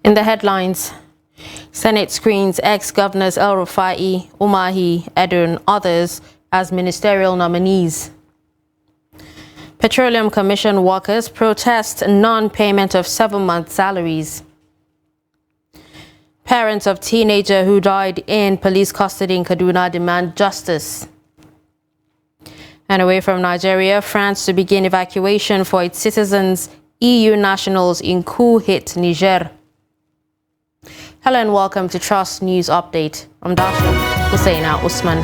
In the headlines, Senate screens ex-governors El-Rufai, Umahi, Edo and others as ministerial nominees. Petroleum Commission workers protest non-payment of 7-month salaries. Parents of teenager who died in police custody in Kaduna demand justice. And away from Nigeria, France to begin evacuation for its citizens, EU nationals in coup hit Niger. Hello and welcome to Trust News Update. I'm Dasha Husseina Usman.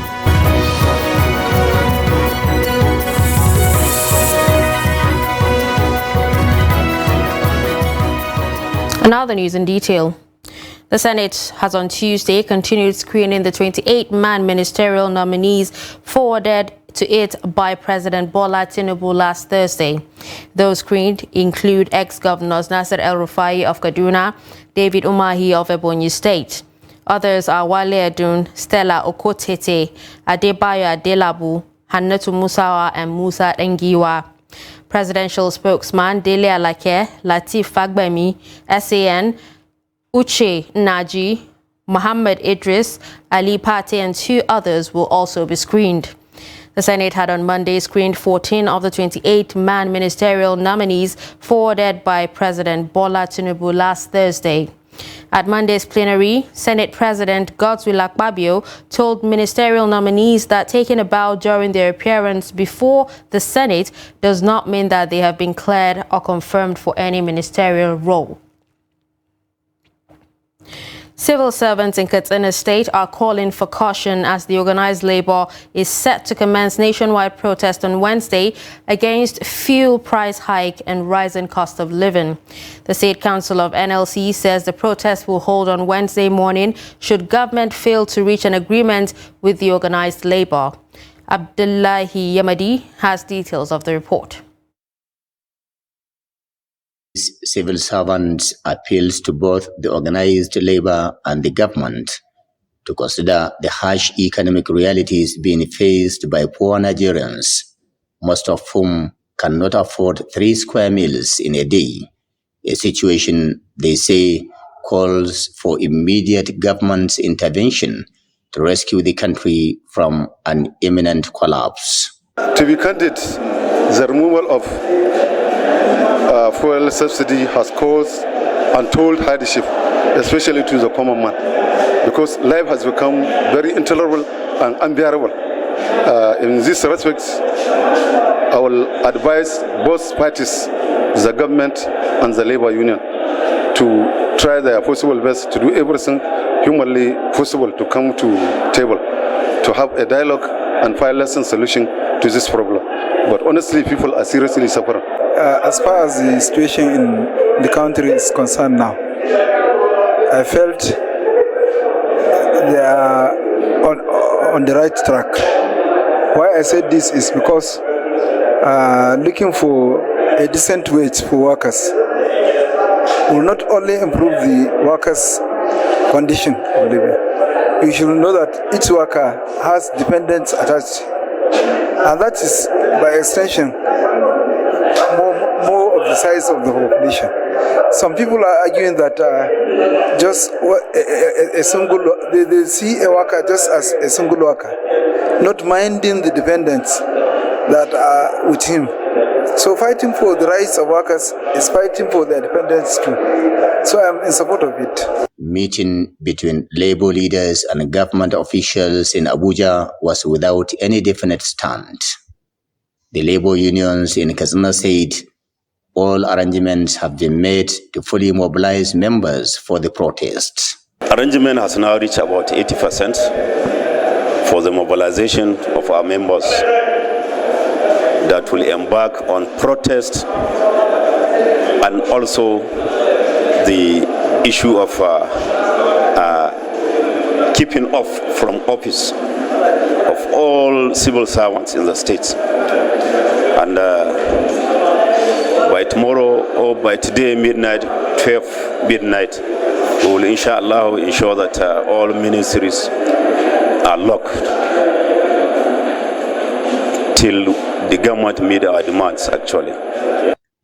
And now the news in detail. The Senate has on Tuesday continued screening the 28-man ministerial nominees forwarded to it by President Bola Tinubu last Thursday. Those screened include ex-governors Nasir El-Rufai of Kaduna, David Umahi of Ebonyi State. Others are Wale Edun, Stella Okotete, Adebayo Adelabu, Hannatu Musawa and Musa Engiwa. Presidential spokesman Dele Alake, Latif Fagbemi, SAN, Uche Naji, Muhammad Idris, Ali Pate and 2 others will also be screened. The Senate had on Monday screened 14 of the 28-man ministerial nominees forwarded by President Bola Tinubu last Thursday. At Monday's plenary, Senate President Godswill Akpabio told ministerial nominees that taking a bow during their appearance before the Senate does not mean that they have been cleared or confirmed for any ministerial role. Civil servants in Katsina State are calling for caution as the organized labor is set to commence nationwide protest on Wednesday against fuel price hike and rising cost of living. The State Council of NLC says the protest will hold on Wednesday morning should government fail to reach an agreement with the organized labor. Abdullahi Yamadi has details of the report. Civil servants appeals to both the organized labor and the government to consider the harsh economic realities being faced by poor Nigerians, most of whom cannot afford 3 square meals in a day, a situation they say calls for immediate government intervention to rescue the country from an imminent collapse. To be candid, the removal of fuel subsidy has caused untold hardship, especially to the common man, because life has become very intolerable and unbearable. In this respect, I will advise both parties, the government and the labor union, to try their possible best to do everything humanly possible to come to table, to have a dialogue and find a solution to this problem. But honestly, people are seriously suffering. As far as the situation in the country is concerned now, I felt they are on the right track. Why I said this is because looking for a decent wage for workers will not only improve the workers' condition of living. You should know that each worker has dependents attached, and that is by extension more of the size of the population. Some people are arguing that just a single, they see a worker just as a single worker, not minding the dependents that are with him. So fighting for the rights of workers is fighting for their dependents too. So I'm in support of it. Meeting between labor leaders and government officials in Abuja was without any definite stand. The labor unions in Katsina said all arrangements have been made to fully mobilize members for the protest. Arrangement has now reached about 80% for the mobilization of our members that will embark on protest, and also the issue of keeping off from office of all civil servants in the states. And by tomorrow or by today midnight, 12 midnight, we will inshallah ensure that all ministries are locked till the government meet our demands actually.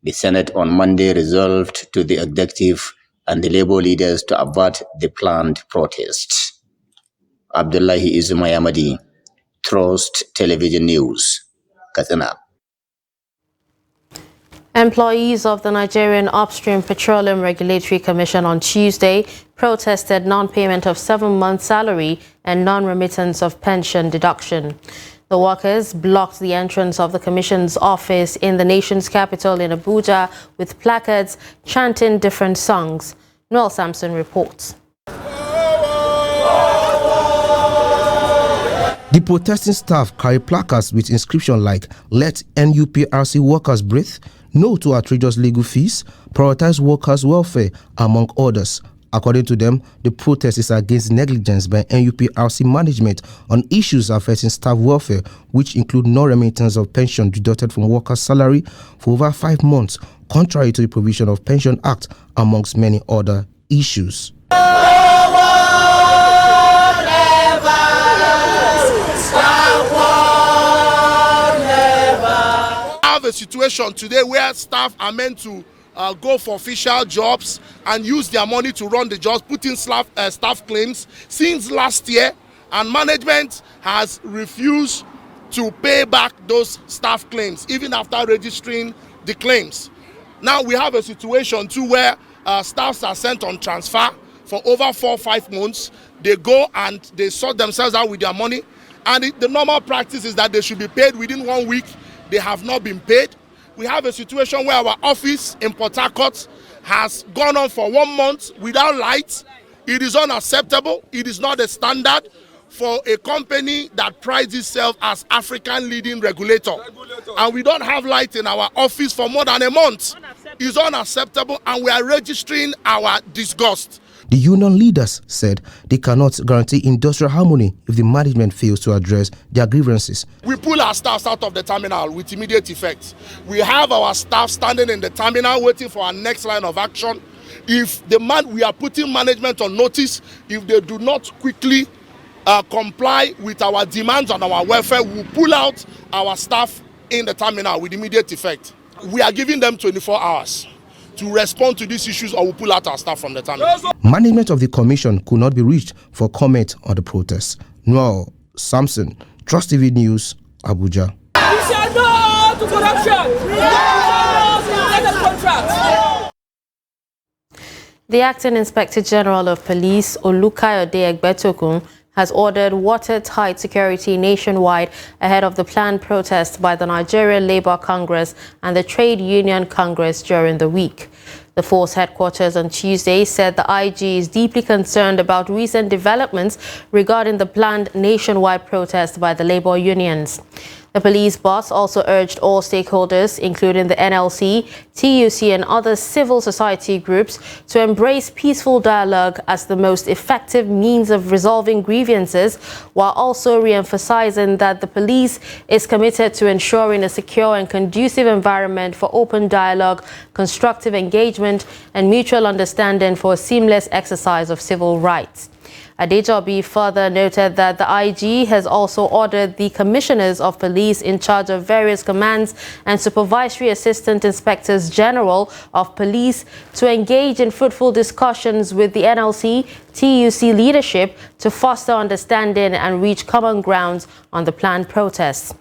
The Senate on Monday resolved to the executive and the labor leaders to avert the planned protests. Abdullahi Izumayamadi, Trust Television News, Katsina. Employees of the Nigerian Upstream Petroleum Regulatory Commission on Tuesday protested non-payment of 7 months' salary and non-remittance of pension deduction. The workers blocked the entrance of the Commission's office in the nation's capital in Abuja with placards chanting different songs. Noel Sampson reports. The protesting staff carry placards with inscriptions like "Let NUPRC workers breathe," "No to outrageous legal fees," "Prioritize workers' welfare," among others. According to them, the protest is against negligence by NUPRC management on issues affecting staff welfare, which include no remittance of pension deducted from workers' salary for over 5 months, contrary to the provision of Pension Act, amongst many other issues. A situation today where staff are meant to go for official jobs and use their money to run the jobs, put in staff claims since last year, and management has refused to pay back those staff claims even after registering the claims. Now we have a situation too where staffs are sent on transfer for over 4 or 5 months. They go and they sort themselves out with their money, and the normal practice is that they should be paid within 1 week. They have not been paid. We have a situation where our office in Port Harcourt has gone on for 1 month without lights. It is unacceptable. It is not a standard for a company that prides itself as African leading regulator. And we don't have light in our office for more than a month. It's unacceptable, and we are registering our disgust. The union leaders said they cannot guarantee industrial harmony if the management fails to address their grievances. We pull our staff out of the terminal with immediate effect. We have our staff standing in the terminal waiting for our next line of action. If we are putting management on notice, if they do not quickly comply with our demands on our welfare, we will pull out our staff in the terminal with immediate effect. We are giving them 24 hours to respond to these issues, or we'll pull out our staff from the terminal. Management of the commission could not be reached for comment on the protest. Noel Sampson, Trust TV News, Abuja. We shall no to corruption. We shall no to contracts. The Acting Inspector General of Police, Olukayode Egbetokun, has ordered watertight security nationwide ahead of the planned protest by the Nigerian Labour Congress and the Trade Union Congress during the week. The force headquarters on Tuesday said the IG is deeply concerned about recent developments regarding the planned nationwide protest by the labour unions. The police boss also urged all stakeholders, including the NLC, TUC and other civil society groups, to embrace peaceful dialogue as the most effective means of resolving grievances, while also re-emphasizing that the police is committed to ensuring a secure and conducive environment for open dialogue, constructive engagement and mutual understanding for a seamless exercise of civil rights. Adejobi further noted that the IG has also ordered the commissioners of police in charge of various commands and supervisory assistant inspectors general of police to engage in fruitful discussions with the NLC, TUC leadership to foster understanding and reach common grounds on the planned protests.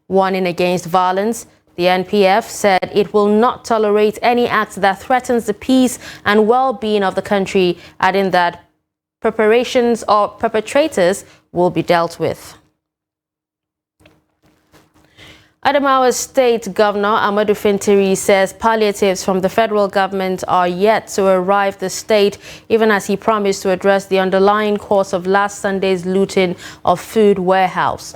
Warning against violence, the NPF said it will not tolerate any act that threatens the peace and well-being of the country, adding that preparations or perpetrators will be dealt with. Adamawa State Governor Amadou Fintiri says palliatives from the federal government are yet to arrive the state, even as he promised to address the underlying cause of last Sunday's looting of food warehouse.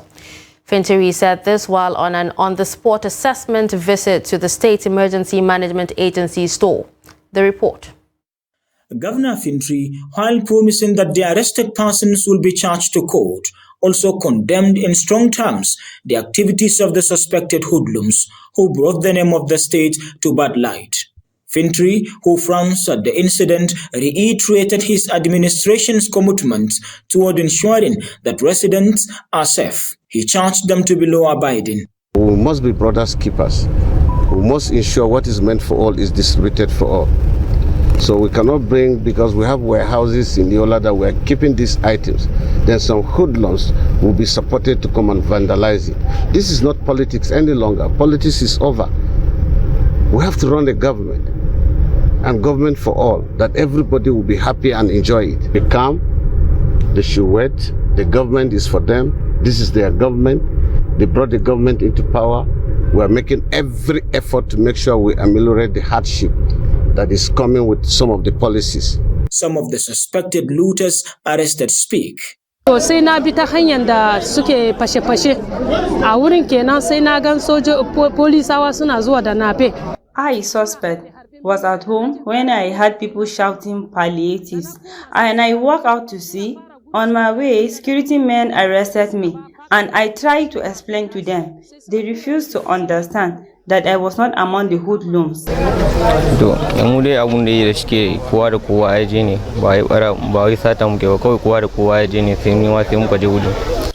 Fintiri said this while on an on-the-spot assessment visit to the State Emergency Management Agency store. The report. Governor Fintiri, while promising that the arrested persons will be charged to court, also condemned in strong terms the activities of the suspected hoodlums who brought the name of the state to bad light. Fintiri, who frowns at the incident, reiterated his administration's commitment toward ensuring that residents are safe. He charged them to be law-abiding. We must be brothers keepers. We must ensure what is meant for all is distributed for all. So we cannot bring, because we have warehouses in Yola that we're keeping these items, then some hoodlums will be supported to come and vandalize it. This is not politics any longer. Politics is over. We have to run a government, and government for all, that everybody will be happy and enjoy it. They come, they should wait. The government is for them. This is their government. They brought the government into power. We are making every effort to make sure we ameliorate the hardship that is coming with some of the policies. Some of the suspected looters arrested speak. To sai na bi ta hanyar da suke fashe-fashe a wurin kenan sai na gan polisawa suna zuwa da nafe. I, suspect, was at home when I heard people shouting palliatives, and I walked out to see. On my way, security men arrested me, and I tried to explain to them. They refused to understand that I was not among the hoodlums.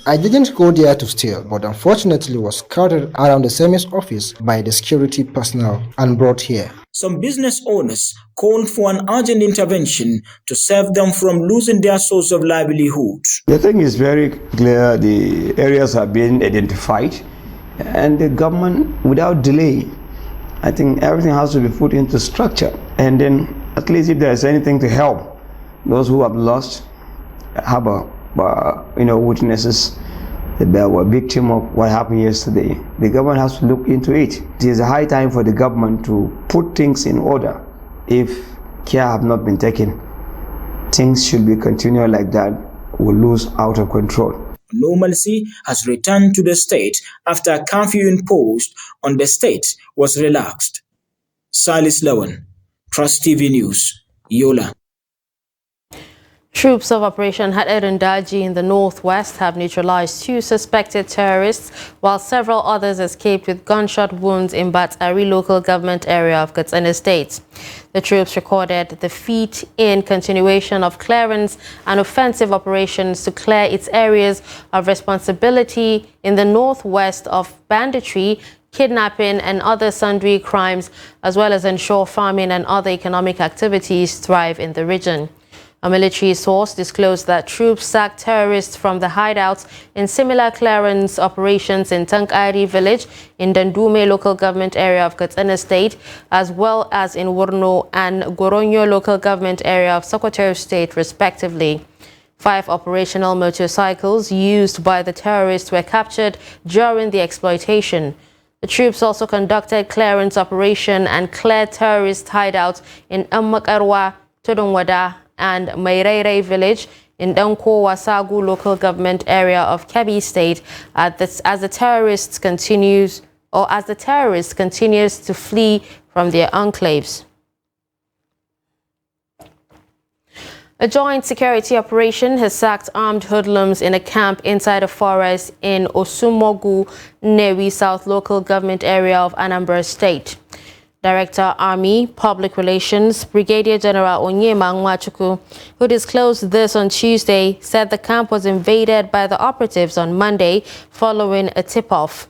I didn't go there to steal, but unfortunately was scouted around the Semis office by the security personnel and brought here. Some business owners called for an urgent intervention to save them from losing their source of livelihood. The thing is very clear. The areas are being identified, and the government, without delay, I think everything has to be put into structure. And then at least if there is anything to help those who have lost, have witnesses that were victim of what happened yesterday, the government has to look into it. It is a high time for the government to put things in order. If care have not been taken, things should be continued like that, will lose out of control. Normalcy has returned to the state after a curfew imposed on the state was relaxed. Salis Lawan, Trust TV News, Yola. Troops of Operation Hat-Erendaji in the northwest have neutralized 2 suspected terrorists, while several others escaped with gunshot wounds in Batari local government area of Katsina State. The troops recorded the feat in continuation of clearance and offensive operations to clear its areas of responsibility in the northwest of banditry, kidnapping and other sundry crimes, as well as ensure farming and other economic activities thrive in the region. A military source disclosed that troops sacked terrorists from the hideouts in similar clearance operations in Tankari village in Dandume local government area of Katsina State, as well as in Wurno and Goronyo local government area of Sokoto State, respectively. 5 operational motorcycles used by the terrorists were captured during the exploitation. The troops also conducted clearance operation and cleared terrorist hideouts in Ammakarwa, Todongwada, and Mairere village in Danko Wasagu local government area of Kebbi State as the terrorists continues to flee from their enclaves. A joint security operation has sacked armed hoodlums in a camp inside a forest in Osumogu, Newi South local government area of Anambra State. Director, Army, Public Relations, Brigadier General Onyema Nwachuku, who disclosed this on Tuesday, said the camp was invaded by the operatives on Monday following a tip-off.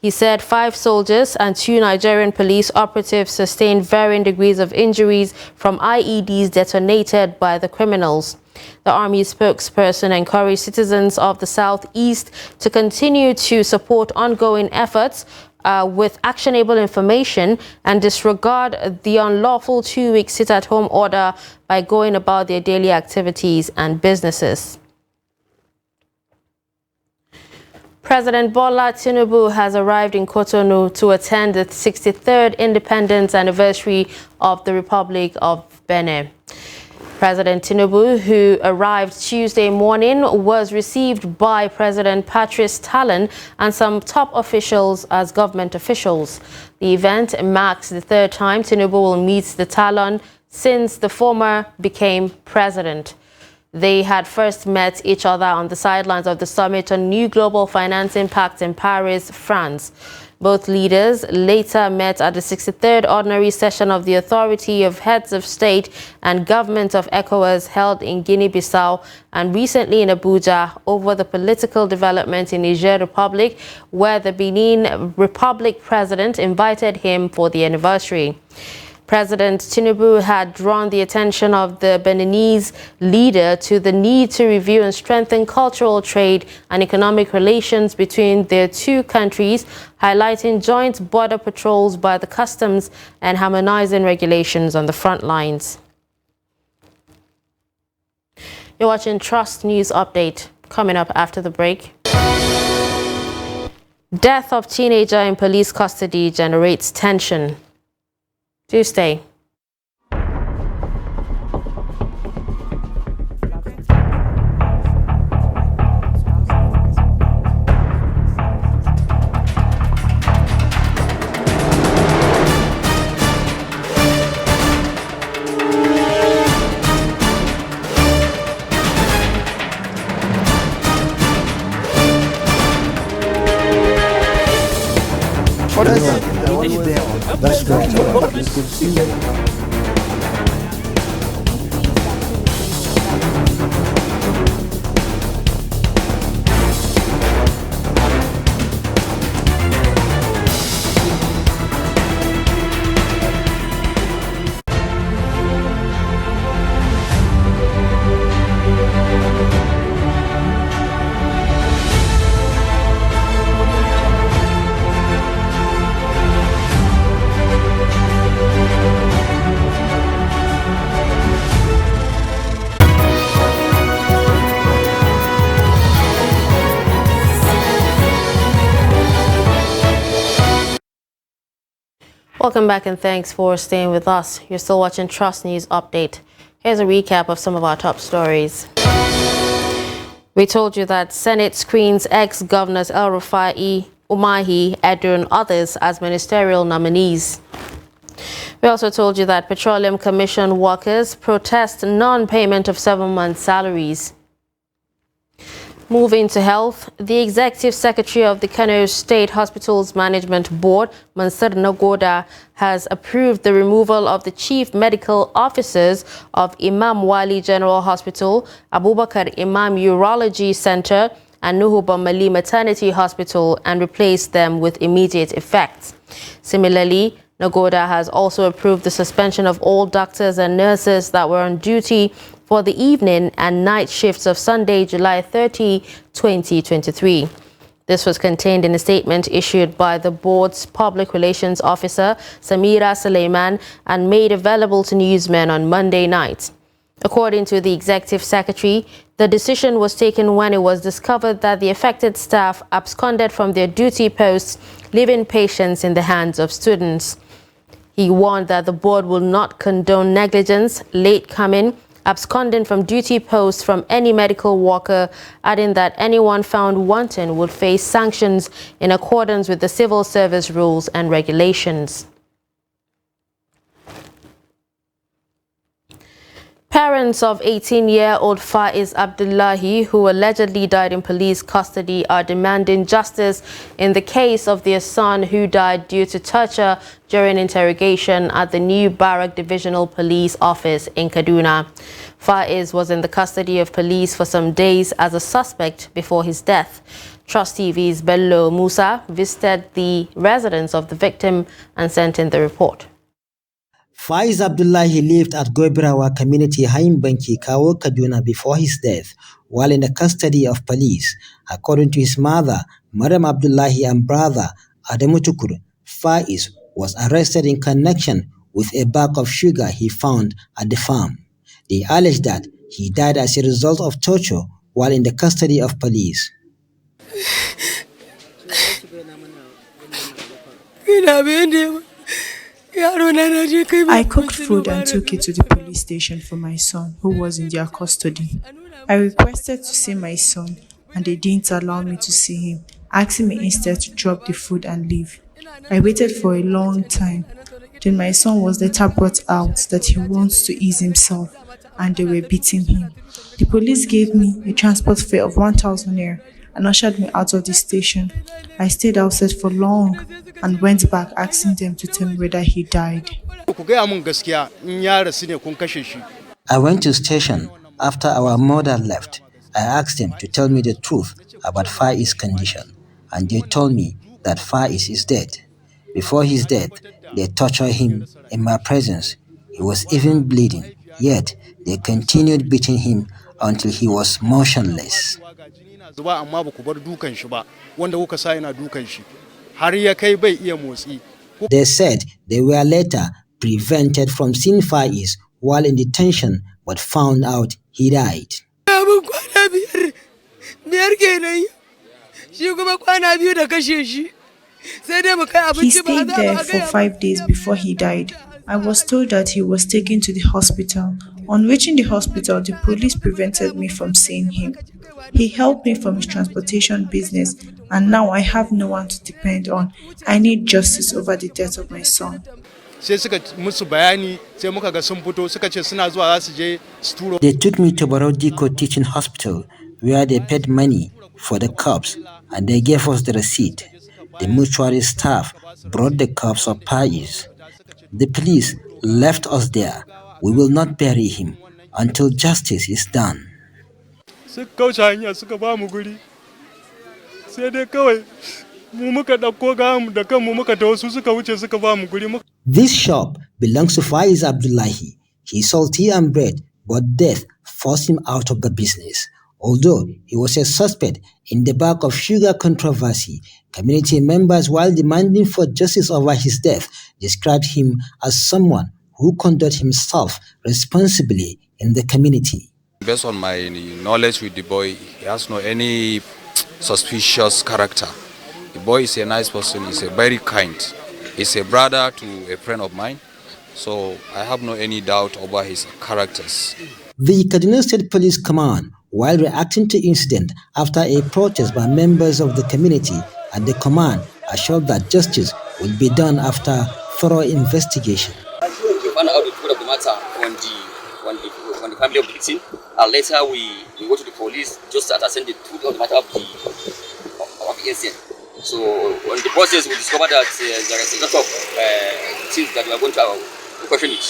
He said 5 soldiers and 2 Nigerian police operatives sustained varying degrees of injuries from IEDs detonated by the criminals. The Army spokesperson encouraged citizens of the Southeast to continue to support ongoing efforts with actionable information and disregard the unlawful 2-week sit-at-home order by going about their daily activities and businesses. President Bola Tinubu has arrived in Cotonou to attend the 63rd independence anniversary of the Republic of Benin. President Tinubu, who arrived Tuesday morning, was received by President Patrice Talon and some top officials as government officials. The event marks the 3rd time Tinubu will meet the Talon since the former became president. They had first met each other on the sidelines of the summit on new global financing pact in Paris, France. Both leaders later met at the 63rd ordinary session of the Authority of Heads of State and Government of ECOWAS held in Guinea-Bissau and recently in Abuja over the political development in Niger Republic, where the Benin Republic president invited him for the anniversary. President Tinubu had drawn the attention of the Beninese leader to the need to review and strengthen cultural trade and economic relations between their two countries, highlighting joint border patrols by the customs and harmonizing regulations on the front lines. You're watching Trust News Update. Coming up after the break. Death of teenager in police custody generates tension. Do stay. That's great. Welcome back and thanks for staying with us. You're still watching Trust News Update. Here's a recap of some of our top stories. We told you that Senate screens ex-governors El-Rufai, Umahi, Edu and others as ministerial nominees. We also told you that Petroleum Commission workers protest non-payment of 7 months' salaries. Moving to health, the Executive Secretary of the Kano State Hospitals Management Board, Mansur Nagoda, has approved the removal of the Chief Medical Officers of Imam Wali General Hospital, Abubakar Imam Urology Center, and Nuhu Bamali Maternity Hospital and replaced them with immediate effect. Similarly, Nagoda has also approved the suspension of all doctors and nurses that were on duty for the evening and night shifts of Sunday, July 30, 2023. This was contained in a statement issued by the board's public relations officer, Samira Suleiman, and made available to newsmen on Monday night. According to the executive secretary, the decision was taken when it was discovered that the affected staff absconded from their duty posts, leaving patients in the hands of students. He warned that the board will not condone negligence, late coming, absconding from duty posts from any medical worker, adding that anyone found wanton would face sanctions in accordance with the civil service rules and regulations. Parents of 18-year-old Faiz Abdullahi, who allegedly died in police custody, are demanding justice in the case of their son who died due to torture during interrogation at the new Barak Divisional Police Office in Kaduna. Faiz was in the custody of police for some days as a suspect before his death. Trust TV's Bello Musa visited the residence of the victim and sent in the report. Faiz Abdullahi lived at Goibirawa Community Haimbanki, Kawo, Kaduna before his death while in the custody of police. According to his mother, Mariam Abdullahi, and brother Adamu Tukur, Faiz was arrested in connection with a bag of sugar he found at the farm. They allege that he died as a result of torture while in the custody of police. I cooked food and took it to the police station for my son, who was in their custody. I requested to see my son, and they didn't allow me to see him, asking me instead to drop the food and leave. I waited for a long time. Then my son was later brought out that he wants to ease himself, and they were beating him. The police gave me a transport fare of 1,000 naira and ushered me out of the station. I stayed outside for long and went back asking them to tell me whether he died. I went to station after our mother left. I asked them to tell me the truth about Faiz's condition, and they told me that Faiz is dead. Before his death, They tortured him in my presence. He was even bleeding, yet they continued beating him until he was motionless. They said they were later prevented from seeing Faiz while in detention, but found out he died. He stayed there for 5 days before he died. I was told that he was taken to the hospital. On reaching the hospital, the police prevented me from seeing him. He helped me from his transportation business, and now I have no one to depend on. I need justice over the death of my son. They took me to Barodiko Teaching Hospital, where they paid money for the cups, and they gave us the receipt. The mortuary staff brought the cups of pies. The police left us there. We will not bury him until justice is done. This shop belongs to Faiz Abdullahi. He sold tea and bread, but death forced him out of the business. Although he was a suspect in the bag of sugar controversy, community members, while demanding for justice over his death, described him as someone who conducted himself responsibly in the community. Based on my knowledge with the boy, he has no any suspicious character. The boy is a nice person, he's a very kind. He's a brother to a friend of mine, so I have no any doubt about his characters. The Kaduna State Police Command, while reacting to incident after a protest by members of the community, and the command assured that justice will be done after thorough investigation. We found out the truth of the matter on the family of the victim, and later we go to the police just to ascertain the truth of the matter of the incident. So on the process, we discovered that there is a lot of things that we are going to question it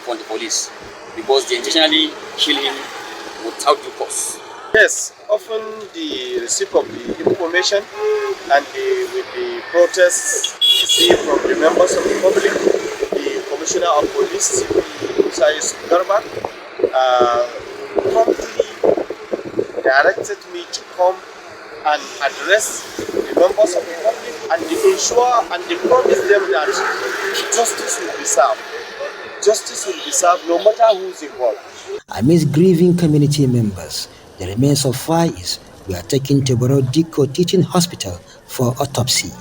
from the police, because they intentionally kill him without due cause. Yes, often the receipt of the information and with the protests received from the members of the public, the Commissioner of Police, Musa Yusuf Garba, promptly directed me to come and address the members of the public and ensure and promise them that justice will be served. Justice will be served no matter who is involved. Amidst grieving community members, the remains of Faiz were taken to Barodiko Teaching Hospital for autopsy.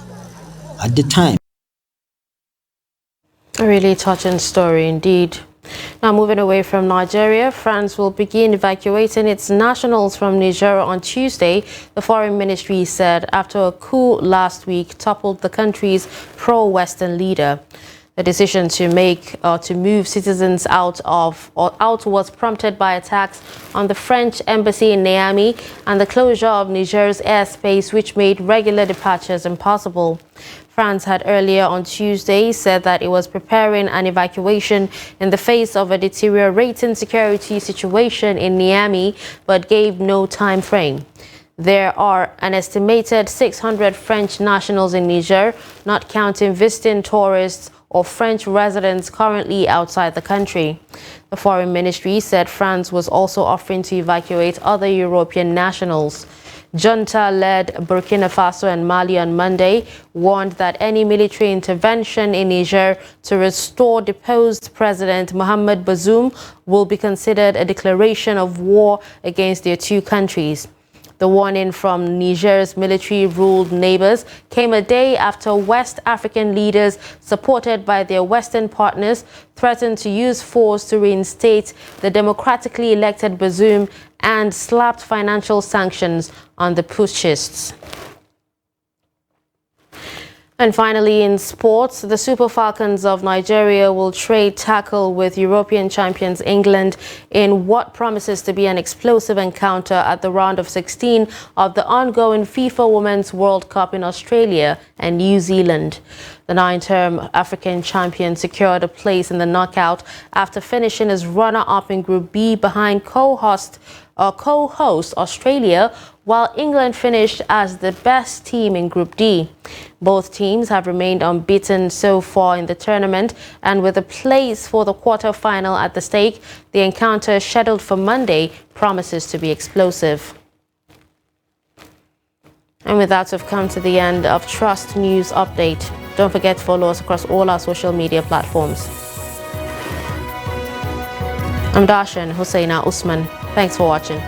At the time, a really touching story indeed. Now, moving away from Nigeria, France will begin evacuating its nationals from Niger on Tuesday, the foreign ministry said, after a coup last week toppled the country's pro-Western leader. The decision to move citizens out was prompted by attacks on the French embassy in Niamey and the closure of Niger's airspace, which made regular departures impossible. France had earlier on Tuesday said that it was preparing an evacuation in the face of a deteriorating security situation in Niamey, but gave no time frame. There are an estimated 600 French nationals in Niger, not counting visiting tourists or French residents currently outside the country. The foreign ministry said France was also offering to evacuate other European nationals. Junta-led Burkina Faso and Mali on Monday warned that any military intervention in Niger to restore deposed President Mohamed Bazoum will be considered a declaration of war against their two countries. The warning from Niger's military-ruled neighbors came a day after West African leaders, supported by their Western partners, threatened to use force to reinstate the democratically elected Bazoum and slapped financial sanctions on the putschists. And finally, in sports, the Super Falcons of Nigeria will trade tackle with European champions England in what promises to be an explosive encounter at the round of 16 of the ongoing FIFA Women's World Cup in Australia and New Zealand. The 9-term African champion secured a place in the knockout after finishing as runner-up in Group B behind co-host Australia, while England finished as the best team in Group D. Both teams have remained unbeaten so far in the tournament, and with a place for the quarter-final at the stake, the encounter scheduled for Monday promises to be explosive. And with that, we've come to the end of Trust News Update. Don't forget to follow us across all our social media platforms. I'm Darshan Hussaina Usman. Thanks for watching.